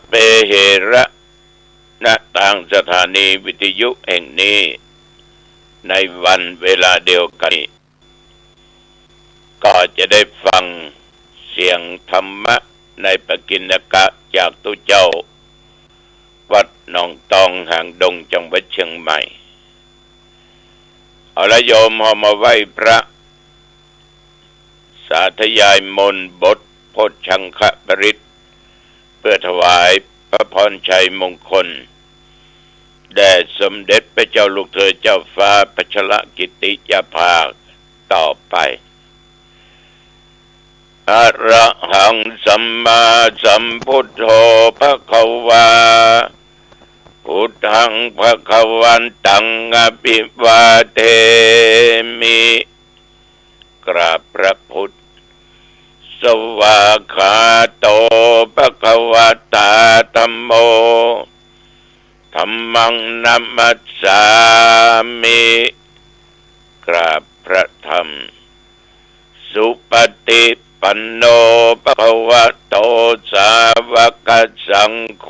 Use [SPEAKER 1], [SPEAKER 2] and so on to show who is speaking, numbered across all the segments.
[SPEAKER 1] เปเหระณทางสถานีวิทยุแห่งนี้ในวันเวลาเดียวกันก็จะได้ฟังเสียงธรรมะในปกิณกะจากตุเจ้าวัดหนองตองห่างดงจังหวัดเชียงใหม่เอาละโยมเอามาไหว้พระสาธยายมนต์บทโพชฌังคปริตเพื่อถวายพระพรชัยมงคลแด่สมเด็จพระเจ้าลูกเธอเจ้าฟ้าพัชรกิติยาภาต่อไปอะระหังสัมมาสัมพุทโธภควาพุทธังภวันตังอภิวาเทมิกราบพระพุทธสวากขาโตภควตาธัมโมธัมมังนัมมัสสามิกราบพระธรรมสุปฏิปันโนภควโตสาวกสังโฆ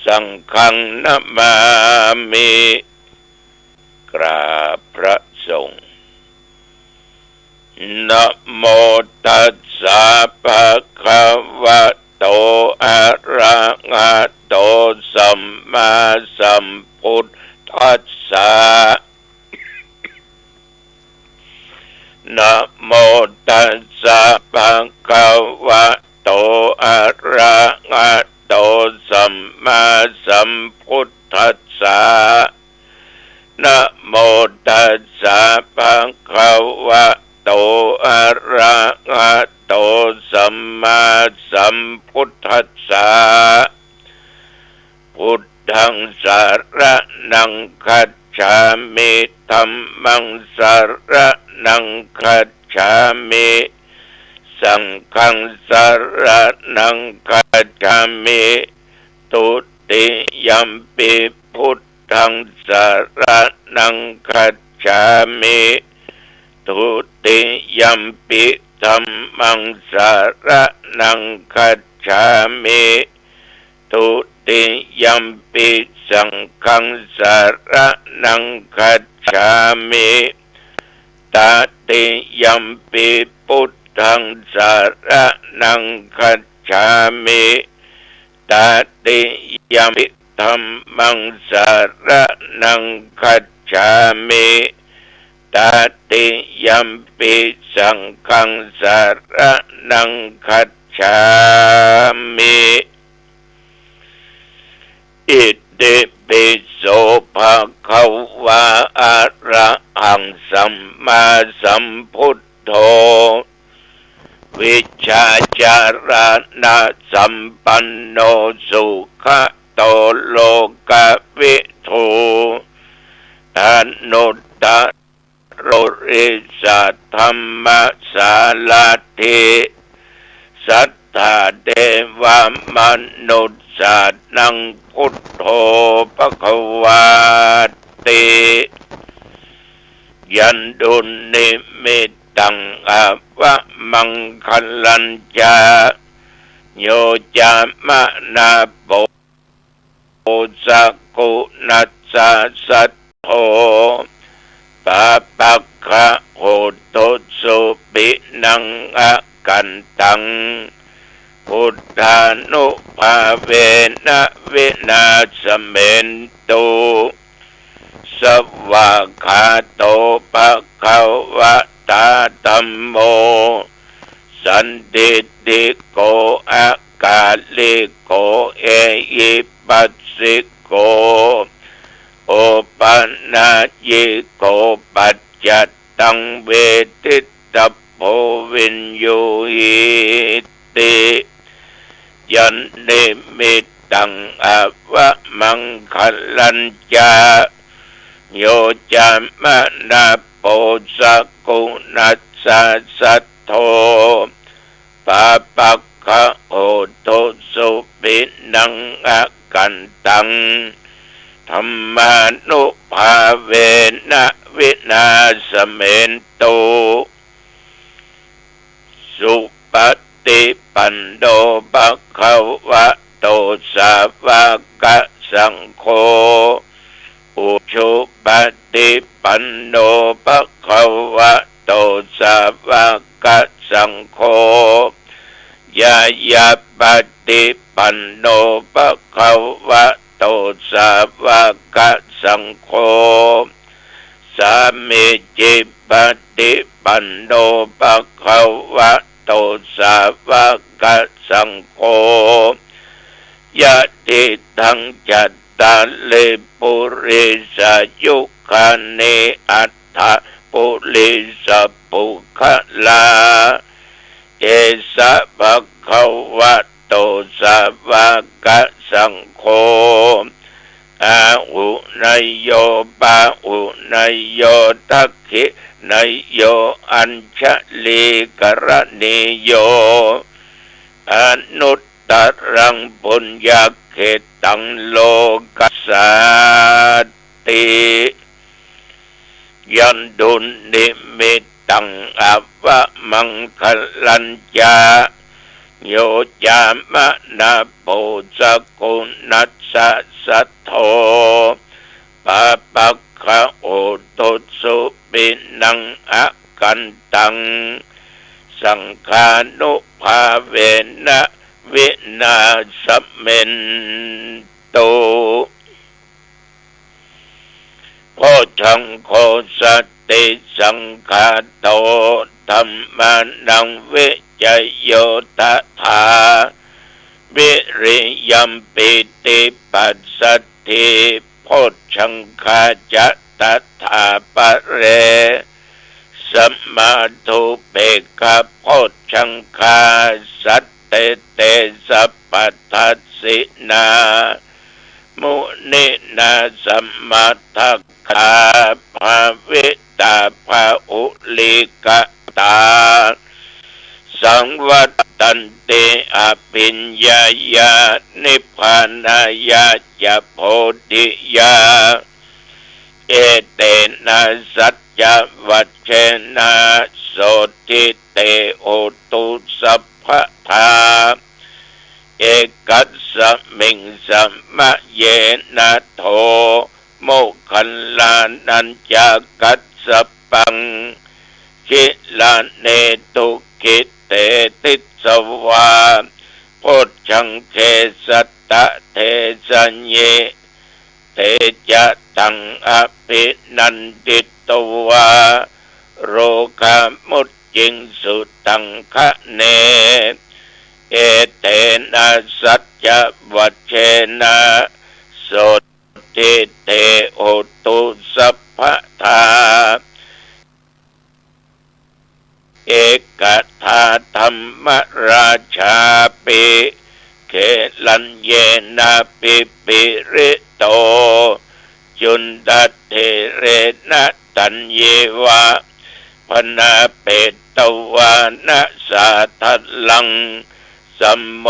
[SPEAKER 1] สังฆังนัมมามิกราบพระสงฆ์นะโมตัสสะภะคะวะโตอะระหะโตสัมมาสัมพุทธัสสะนะโมตัสสะภะคะวะโตอะระหะโตสัมมาสัมพุทธัสสะนะโมตัสสะภะคะวะโตอะระหะโตสัมมาสัมพุทธัสสะพุทธังสรณังคัจฉามิธัมมังสรณังคัจฉามิสังฆังสรณังคัจฉามิทุติยัมปิพุทธังสรณังคัจฉามิทุติยัมปิธัมมังสรณังคัจฉามิทุติยัมปิสังฆังสรณังคัจฉามิตติยัมปิพุทธังสรณังคัจฉามิตติยัมปิธัมมังสรณังคัจฉามิตติยัมปิสังฆังสรณังคัจฉามิอิติปิโสภะคะวะอะระหังสัมมาสัมพุทโธวิชชาจารณะสัมปันโนสุขโตโลกวิทูอนุตตโรริสัทธัมมสาลาธิสัทธาเทวมนุษย์สานังพุทโธภควาติยันดุนิมิตตังอวะมังคลัญจาโยจามะนาโปสักกุนัสสะสัทโธปะปักขะโหตุสุปินังอะกันตังพุทธานุภาเวนะวินาศเมนตุสวากขาโตภควตาธัมโมสันติติโกอากาลิโกเอหิปัสสิโกโอปันนายิโกปัจจัตตังเวทิตาโพวินโยหิติยันนิมิตตังอวะมังคลัญจาโยจามะนาโปสักกุนัสสะสัทโธปะปักขะโหตุสุปินังอะกันตังธัมมานุภาเวนะวินาศเมนตุสุปฏิ ฏิปันโนภะคะวะโตสาวกสังโฆอุชุปฏิปันโนภะคะวะโตสาวกสังโฆยายาปฏิปันโนภะคะวะโตสาวกสังโฆสามิจิปฏิปันโนภะคะวะโตสาวกสังโฆยะติทังจัตตาลิปุริสายุคานิอัตถะปุริสปุคลาเอสะภะคะวะโตสาวกสังโฆอาหุนายโยปะหุนายโยทักขินายโยอัญชลีกรณีโยอนุตตรังปุญญเขตังโลกัสสติยันดุนิมิตังอวะมังคลัญจาโยจามะนาโปสกุนัสสะสัทโธปะปัคคะโอตุสุปินังอะกันตังสังฆานุภาเวนะวินาสเมนโตโพชังโคสติสังฆาโตธัมมานังวิจโยตถาวิริยัมปิติปัสสติโพชังคาจัตถาปะเรสัมมาทุเปกขโพชังคาสัตเตเตสัพพทัสสินามุนินาสัมมาทัคคาภาวิตาภาอุลิกตาสังวัตตันติอภิญญายานิพพานายาจะโพธิยาเอเตนะสัจจวัชเชนะโสติเตโอตุสัพพทาเอกัสสมิงสัมมะเยนะโทโมคัลลานัญจกัสสปังคิลาเนตุกิเตติสวาโพชังเขสัตตะเทสัญเยเตจะตังอภินันติตวาโรคามุจจิงสุตังคะเนเอเตนะสัจจวัชเชนะโสติเตโอตุสัพพทาเอกทาธรรมราชาปิเขลัญเยนะปิปิริโตจุนดัตเทเรนะตัญเยวะพนาเปตตวานะสาทัลลังสัมโม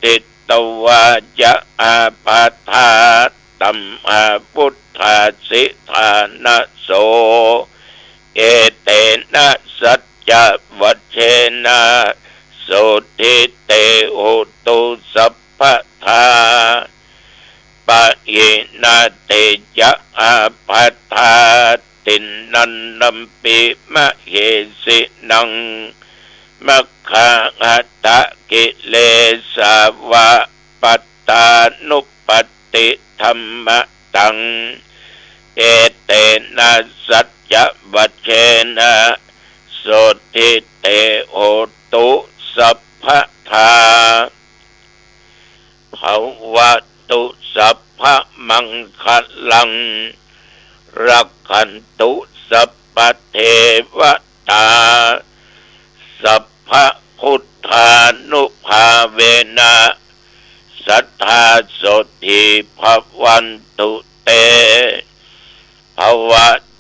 [SPEAKER 1] ติตวาจะอาปาทาตัมอาพุทธาสิทานะโสเอเตนะสัจจวัชเชนะโสติเตโอตุสัพพทาปะเยนะเตจะอาปัฏฐาตินนันนัมปิมะเหสินังมัคคะอัตตะกิเลสาวะปัตตานุปติธัมมะตังเอเตนะสัจจวัชเชนะโสติเตโอตุสัพพทาภวตุสัพพมังคลังรักขันตุสัพพเทวตาสัพพพุทธานุภาเวนะสัทธาโสติภวันตุเตภว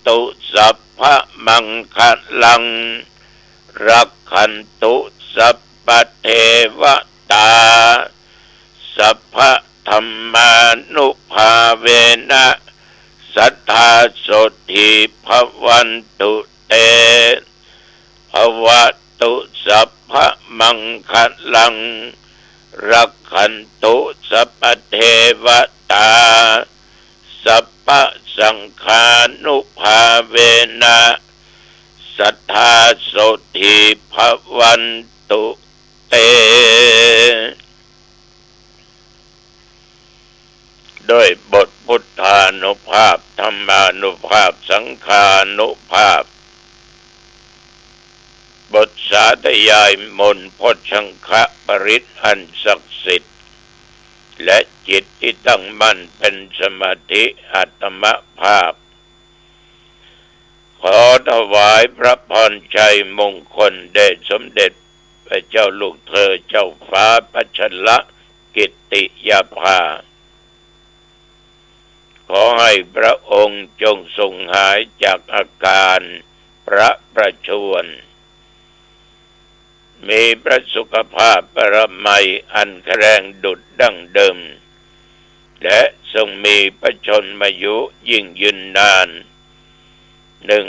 [SPEAKER 1] ตุสัพพมังคลังรักขันตุสัพพเทวตาสัพพธัมมานุภาเวนะสัทธาโสติภวันตุเตภวตุสัพพ พะมังคะลังรักขันตุสัพพเทวตาสัพพสังฆานุภาเวนะสัทธาโสติภวันตุเตด้วยบทพุทธานุภาพธรรมานุภาพสังฆานุภาพบทสาธยายมนต์พชังคะปริตอันศักดิ์สิทธิ์และจิตที่ตั้งมั่นเป็นสมาธิอัตมภาพขอถวายพระพรชัยมงคลแด่สมเด็จพระเจ้าลูกเธอเจ้าฟ้าพัชรกิตติยาภาขอให้พระองค์จงทรงหายจากอาการพระประชวรมีพระสุขภาพปรมัยอันแข็งแรงดุจดั้งเดิมและทรงมีพระชนมายุยิ่งยืนนาน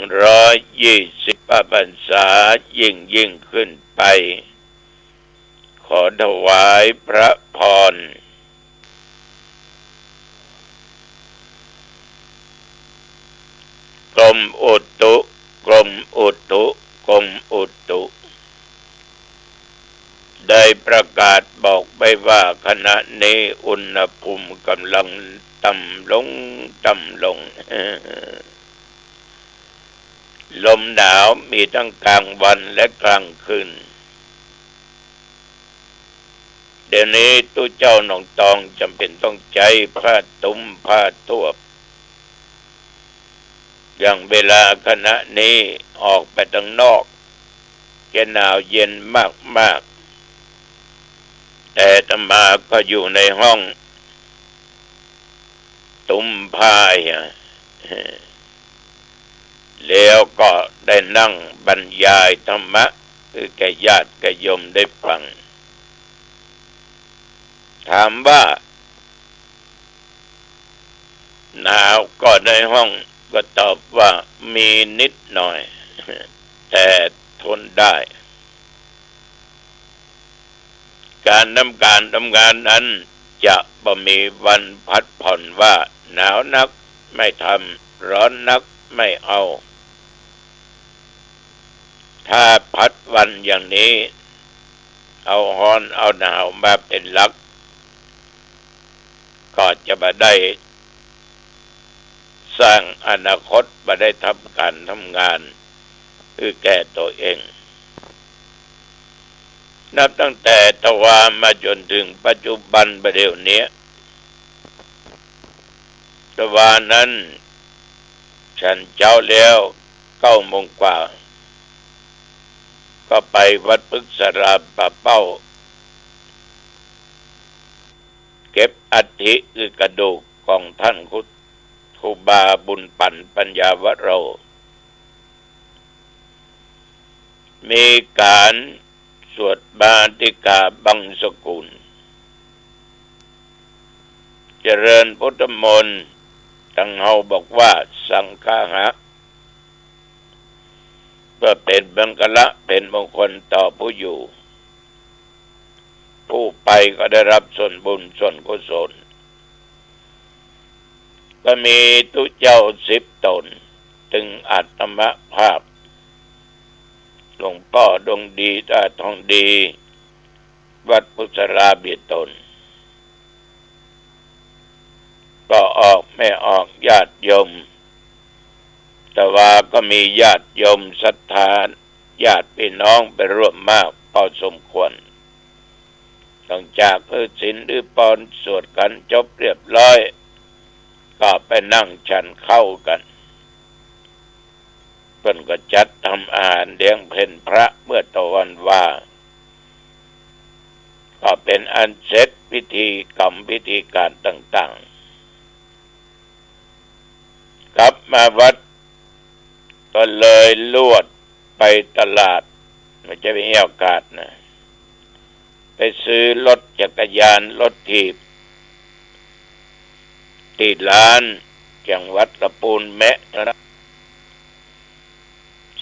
[SPEAKER 1] 120 พรรษายิ่งขึ้นไปขอถวายพระพรกรมอุตุได้ประกาศบอกไปว่าขณะนี้อุณหภูมิกำลังต่ำลง ลมหนาวมีทั้งกลางวันและกลางคืนเดี๋ยวนี้ตู้เจ้าหนองตองจำเป็นต้องใช้ผ้าตุ้มผ้าตัวอย่างเวลาขณะนี้ออกไปข้างนอกจะหนาวเย็นมากแต่อาตมาก็อยู่ในห้องตุ้มผ้าแล้วก็ได้นั่งบรรยายธรรมะคือแก่ญาติแก่โยมได้ฟังถามว่าหนาวก็ในห้องก็ตอบว่ามีนิดหน่อยแต่ทนได้การทำงานนั้นจะบ่มีวันพัดผ่อนว่าหนาวนักไม่ทำร้อนนักไม่เอาถ้าพัดวันอย่างนี้เอาร้อนเอาหนาวมาเป็นหลักก็จะมาได้สร้างอนาคตมาได้ทำงานคือแก่ตัวเองนับตั้งแต่ทวารมาจนถึงปัจจุบันประเดี๋ยวนี้ทวารนั้นฉันเช้าแล้ว9 โมงกว่าก็ไปวัดพฤกษราป่าเป้าเก็บอัฐิคือกระดูกของท่านครูบาบุญปั่นปัญญาวโรมีการสวดบาติกาบังสกุลเจริญพุทธมนต์ตั้งเฮาบอกว่าสังฆาหะเพื่อเป็นบังกละเป็นมงคลต่อผู้อยู่ผู้ไปก็ได้รับส่วนบุญส่วนกุศลก็มีตุเจ้า10 ตนถึงอัตมภาพหลวงพ่อดงดีตาทองดีวัดพุทธราเบียตนก็ออกไม่ออกญาติโยมแต่ว่าก็มีญาติโยมศรัทธาญาติพี่น้องไปร่วมมากพอสมควรหลังจากศีลหรือปอนสวดกันจบเรียบร้อยก็ไปนั่งฉันเข้ากันเพิ่นก็จัดทำอาหารเลี้ยงเพลพระเมื่อตะวันว่าก็เป็นอันเสร็จพิธีกรรมพิธีการต่างๆกลับมาวัดก็เลยลวดไปตลาดมันจะมีโอกาสนะไปซื้อรถจักรยานรถถีบที่ร้านจังหวัดกระปูนแมะนะ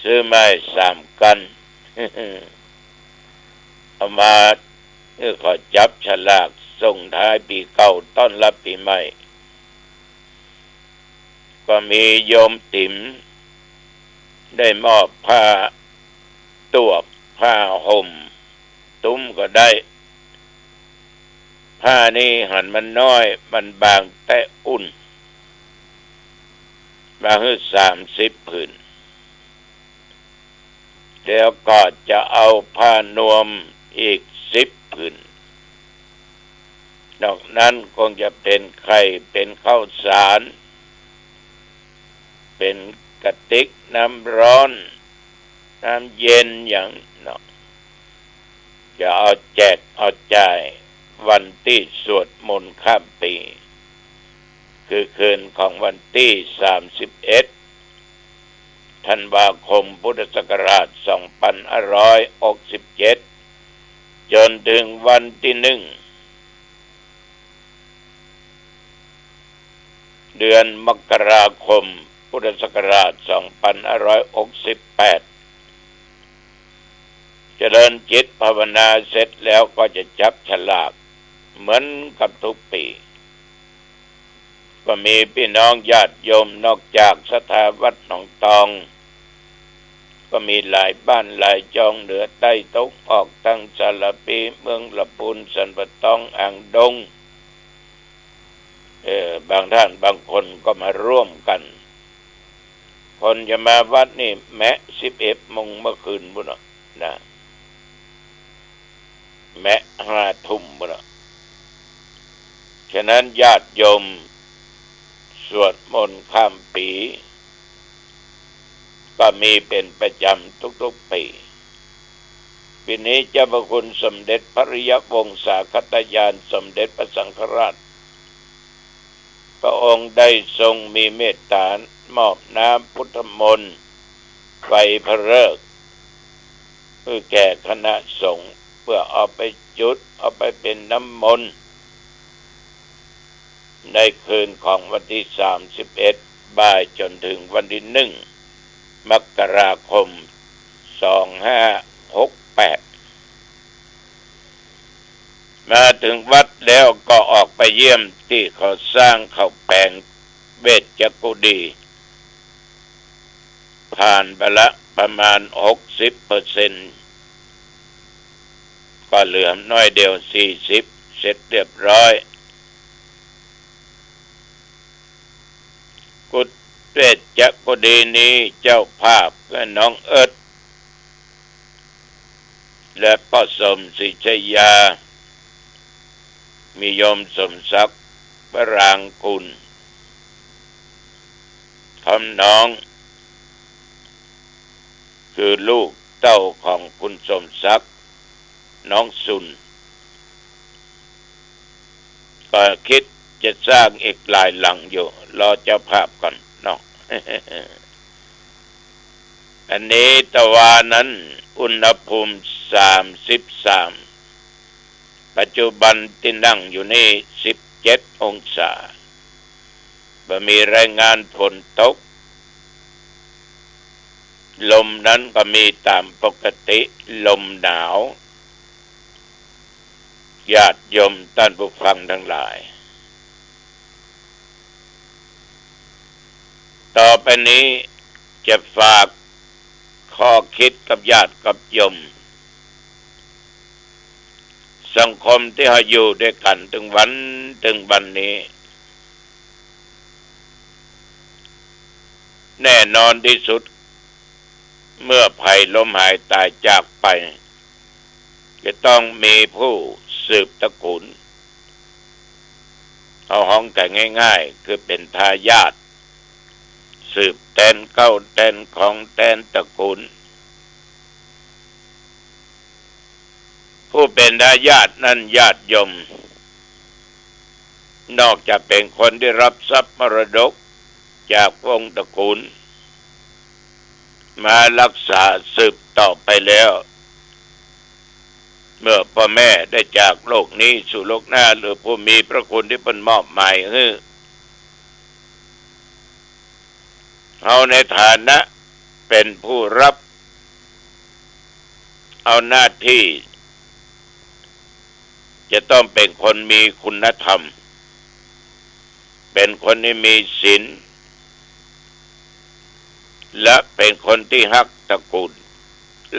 [SPEAKER 1] ซื้อมา3 กัน เอามาขอจับฉลากส่งท้ายปีเก่าต้อนรับปีใหม่ก็มีโยมติ๋มได้มอบผ้าตัวผ้าห่มตุ้มก็ได้ผ้านี้หันมันน้อยมันบางแต่อุ่นบางคือ30 ผืนแล้วก็จะเอาผ้านวมอีก10 ผืนนอกนั้นคงจะเป็นไข่เป็นข้าวสารเป็นกระติกน้ำร้อนน้ำเย็นอย่างนั้นจะเอาแจกเอาจ่ายวันที่สวดมนต์ข้ามปีคือคืนของวันที่31 ธันวาคมพุทธศักราช2567จนถึงวันที่1เดือนมกราคมพุทธศักราช2568เจริญจิตภาวนาเสร็จแล้วก็จะจับฉลากเหมือนกับทุกปีก็มีพี่น้องญาติโยมนอกจากสถาวัดหนองตองก็มีหลายบ้านหลายจองเหนือใต้ตกออกทั้งสารปีเมืองละปูนสันปะตองอ่างดงบางท่านบางคนก็มาร่วมกันคนจะมาวัดนี่แม้11 โมงเมื่อคืนบุญนะแม้5 ทุ่มบุญฉะนั้นญาติโยมสวดมนต์ข้ามปีก็มีเป็นประจำทุกๆปีปีนี้เจ้าพระคุณสมเด็จพระริยวงศาคตญาณสมเด็จพระสังฆราชพระองค์ได้ทรงมีเมตตามอบน้ำพุทธมนต์ไฟพระฤกษ์เพื่อแก่คณะสงฆ์เพื่อเอาไปจุดเอาไปเป็นน้ำมนต์ในคืนของวันที่31บ่ายจนถึงวันที่1 มกราคม 2568มาถึงวัดแล้วก็ออกไปเยี่ยมที่เขาสร้างเขาแปลงเวชกุฎีผ่านไปละประมาณ 60% ก็เหลือน้อยเดียว40เสร็จเรียบร้อยกุฎเวชกุฎีนี้เจ้าภาพก็น้องเอิร์ธและพ่อสมศรีชยามีโยมสมศักดิ์วรางกุลทำน้องคือลูกเต้าของคุณสมศักดิ์น้องสุนก็คิดจะสร้างอีกหลายหลังอยู่รอเจ้าภาพก่อนเนาะ อันนี้ตะวันนั้นอุณหภูมิ33ปัจจุบันที่นั่งอยู่นี่17 องศาบ่มีรายงานฝนตกลมนั้นก็มีตามปกติลมหนาวญาติโยมท่านผู้ฟังทั้งหลายต่อไปนี้จะฝากข้อคิดกับญาติกับโยมสังคมที่เราอยู่ด้วยกันถึงวันนี้แน่นอนที่สุดเมื่อภัยล้มหายตายจากไปจะต้องมีผู้สืบตระกูลเอาห้องแต่ง่ายๆคือเป็นทายาทสืบแทนเก้าแทนของแทนตระกูลผู้เป็นทายาทนั้นญาติโยมนอกจากเป็นคนที่รับทรัพย์มรดกจากวงตระกูลมารักษาสืบต่อไปแล้วเมื่อพ่อแม่ได้จากโลกนี้สู่โลกหน้าหรือผู้มีพระคุณที่เป็นมอบหมายให้เอาในฐานะเป็นผู้รับเอาหน้าที่ จะต้องเป็นคนมีคุณธรรมเป็นคนที่มีศีลและเป็นคนที่ฮักตระกูล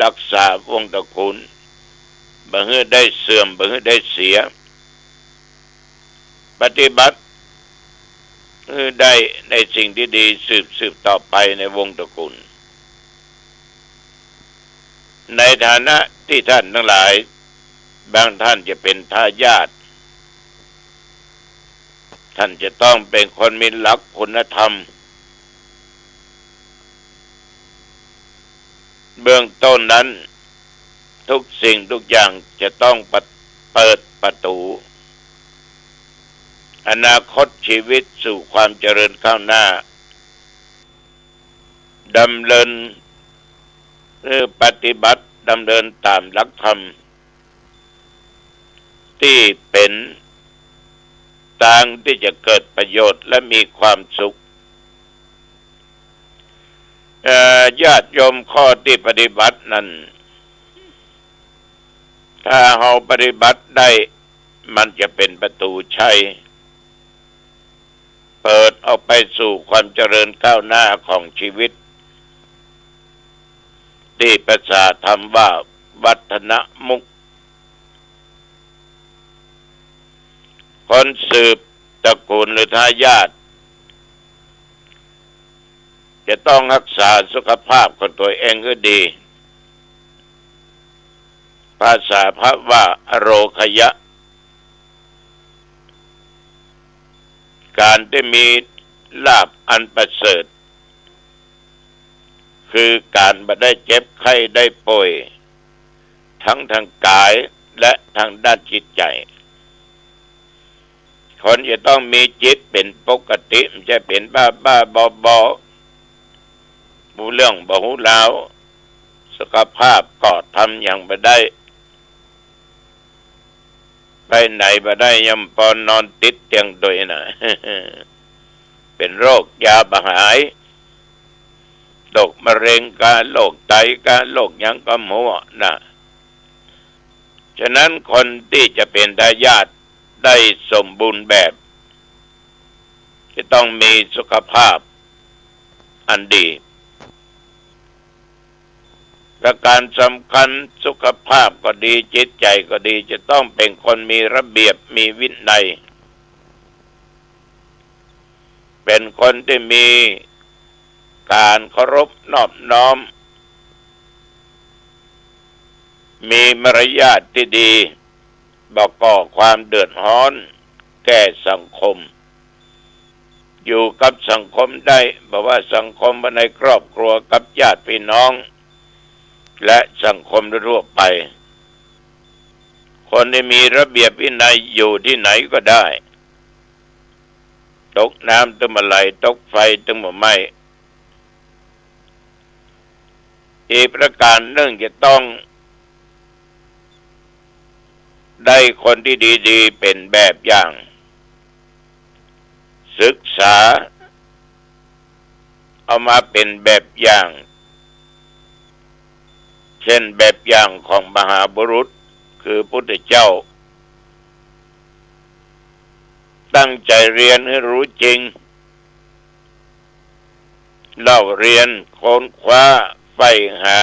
[SPEAKER 1] รักษาวงตระกูลบ่ให้ได้เสื่อมบ่ให้ได้เสียปฏิบัติได้ในสิ่งที่ดีสืบต่อไปในวงตระกูลในฐานะที่ท่านทั้งหลายบางท่านจะเป็นทายาทท่านจะต้องเป็นคนมีหลักคุณธรรมเบื้องต้นนั้นทุกสิ่งทุกอย่างจะต้องเปิดประตูอนาคตชีวิตสู่ความเจริญก้าวหน้าดำเนินปฏิบัติดำเนินตามหลักธรรมที่เป็นทางที่จะเกิดประโยชน์และมีความสุขญาติโยมข้อที่ปฏิบัตินั้นถ้าเราปฏิบัติได้มันจะเป็นประตูชัยเปิดออกไปสู่ความเจริญก้าวหน้าของชีวิตที่ภาษาธรรมว่าวัฒนมุขคนสืบตระกูลหรือทายาทจะต้องรักษาสุขภาพของตัวเองให้ดีภาษาพระว่าอโรคยะการที่มีลาภอันประเสริฐคือการบ่ได้เจ็บไข้ได้ป่วยทั้งทางกายและทางด้านจิตใจคนจะต้องมีจิตเป็นปกติไม่ใช่เป็นบ้าบอหูเรื่องบ่หูราวสุขภาพก็ทำอย่างบ่ได้ไปไหนบ่ได้ยำปอนนอนติดเตียงโดยน่ะ เป็นโรคยาบ่หายโรคมะเร็งกาโรคไตกาโรคหยังก็หมดนะฉะนั้นคนที่จะเป็นทายาทได้สมบูรณ์แบบจะต้องมีสุขภาพอันดีประการสำคัญสุขภาพก็ดีจิตใจก็ดีจะต้องเป็นคนมีระเบียบมีวินัยเป็นคนที่มีการเคารพนอบน้อมมีมารยาทที่ดีบ่ก่อความเดือดร้อนแก่สังคมอยู่กับสังคมได้บอกว่าสังคมในครอบครัวกับญาติพี่น้องและสังคมทั่วไปคนที่มีระเบียบวินัยอยู่ที่ไหนก็ได้ตกน้ำตึงมาไหลตกไฟตึงมาไหม้อีกประการหนึ่งจะต้องได้คนที่ดีๆเป็นแบบอย่างศึกษาเอามาเป็นแบบอย่างเช่นแบบอย่างของมหาบุรุษคือพุทธเจ้าตั้งใจเรียนให้รู้จริงเล่าเรียนค้นคว้าใฝ่หา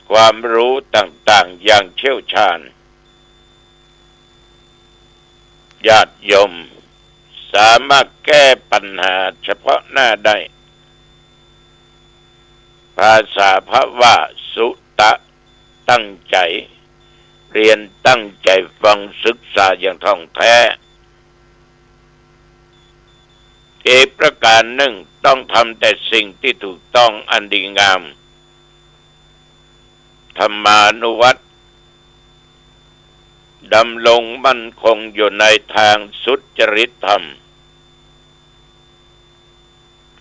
[SPEAKER 1] ความรู้ต่างๆอย่างเชี่ยวชาญญาติโยมสามารถแก้ปัญหาเฉพาะหน้าได้ภาษาพระว่าสุตะตั้งใจเรียนตั้งใจฟังศึกษาอย่างท่องแท้อีกประการหนึ่งต้องทำแต่สิ่งที่ถูกต้องอันดีงามธรรมานุวัตรดำรงมั่นคงอยู่ในทางสุจริตธรรม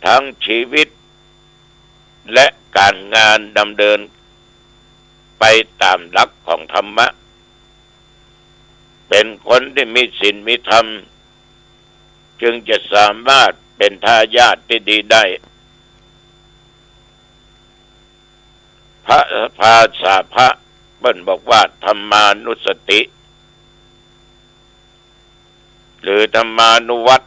[SPEAKER 1] ทั้งชีวิตและการงานดำเนินไปตามหลักของธรรมะเป็นคนที่มีศีลมีธรรมจึงจะสามารถเป็นทายาทที่ดีได้ภาษาพระ เปิ้นบอกว่าธรรมานุสติ หรือธรรมานุวัตร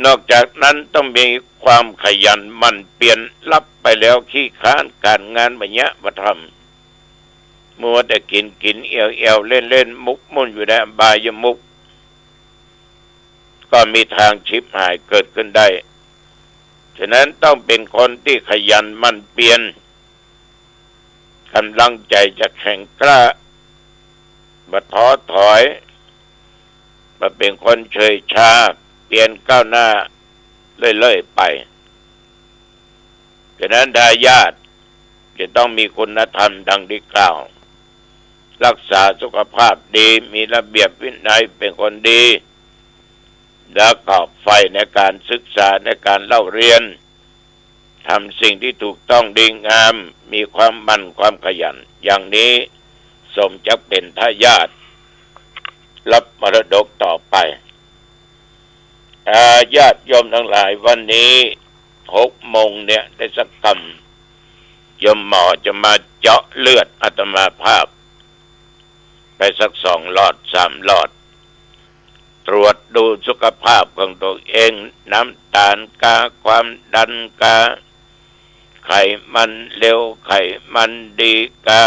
[SPEAKER 1] นอกจากนั้นต้องมีความขยันหมั่นเปลี่ยนรับไปแล้วขี้ค้านการงานบัญญัติมาทำมัวแต่กินเอียวเล่นมุกมุ่นอยู่ในอบายมุกก็มีทางชิบหายเกิดขึ้นได้ฉะนั้นต้องเป็นคนที่ขยันหมั่นเปลี่ยนกำลังใจจะแข็งกล้าบ่ท้อถอยมาเป็นคนเฉยชาเปลี่ยนก้าวหน้าเรื่อยๆไปฉะนั้นทายาทจะต้องมีคุณธรรมดังที่กล่าวรักษาสุขภาพดีมีระเบียบวินัยเป็นคนดีแล้วก็ใฝ่ในการศึกษาในการเล่าเรียนทำสิ่งที่ถูกต้องดีงามมีความมั่นความขยันอย่างนี้สมจะเป็นทายาทรับมรดกต่อไปญาติโยมทั้งหลายวันนี้6 โมงเนี่ยได้สักคำโยมหมอจะมาเจาะเลือดอาตมาภาพไปสัก2 หลอด 3 หลอดตรวจดูสุขภาพของตัวเองน้ำตาลกาความดันกาไขมันเร็วไขมันดีกา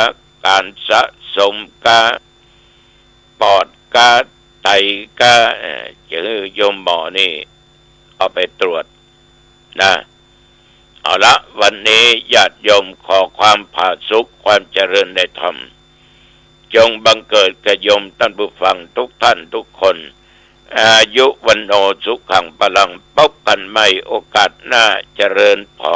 [SPEAKER 1] การสะสมกาปอดกาไตกาจะโยมหมอนี่เอาไปตรวจนะเอาละวันนี้ญาติโยมขอความผาสุกความเจริญในธรรมจงบังเกิดแก่โยมท่านผู้ฟังทุกท่านทุกคนอายุวันโนสุขังพลังพบกันใหม่โอกาสหน้าเจริญพร